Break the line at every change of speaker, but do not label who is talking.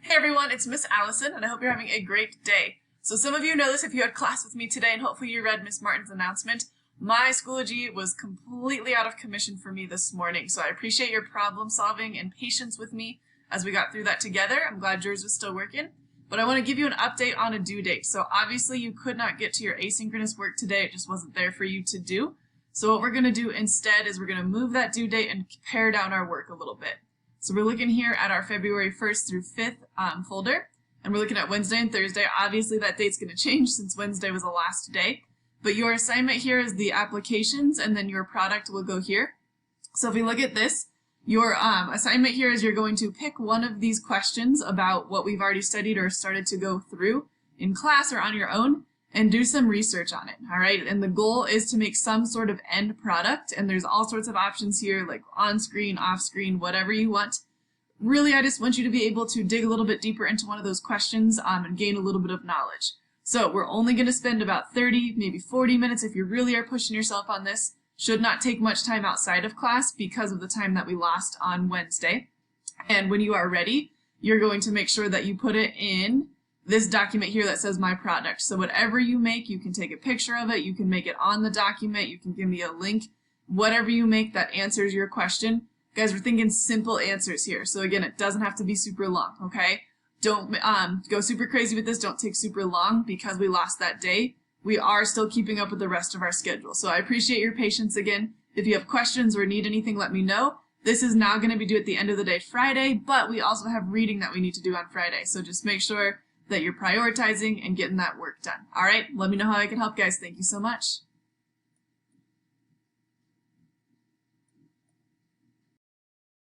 Hey everyone, it's Miss Allison, and I hope you're having a great day. So some of you know this if you had class with me today, and hopefully you read Miss Martin's announcement. My Schoology was completely out of commission for me this morning, so I appreciate your problem solving and patience with me as we got through that together. I'm glad yours was still working. But I want to give you an update on a due date. So obviously you could not get to your asynchronous work today, it just wasn't there for you to do. So what we're going to do instead is we're going to move that due date and pare down our work a little bit. So we're looking here at our February 1st through 5th folder, and we're looking at Wednesday and Thursday. Obviously that date's going to change since Wednesday was the last day, but your assignment here is the applications, and then your product will go here. So if we look at this, your assignment here is you're going to pick one of these questions about what we've already studied or started to go through in class or on your own, and do some research on it, all right? And the goal is to make some sort of end product, and there's all sorts of options here, like on-screen, off-screen, whatever you want. Really, I just want you to be able to dig a little bit deeper into one of those questions and gain a little bit of knowledge. So we're only going to spend about 30, maybe 40 minutes if you really are pushing yourself on this. Should not take much time outside of class because of the time that we lost on Wednesday. And when you are ready, you're going to make sure that you put it in this document here that says my product. So whatever you make, you can take a picture of it, you can make it on the document, you can give me a link, whatever you make that answers your question. Guys, we're thinking simple answers here. So again, it doesn't have to be super long, okay? Don't go super crazy with this, don't take super long because we lost that day. We are still keeping up with the rest of our schedule. So I appreciate your patience again. If you have questions or need anything, let me know. This is now going to be due at the end of the day Friday, but we also have reading that we need to do on Friday. So just make sure that you're prioritizing and getting that work done. All right, let me know how I can help, guys. Thank you so much.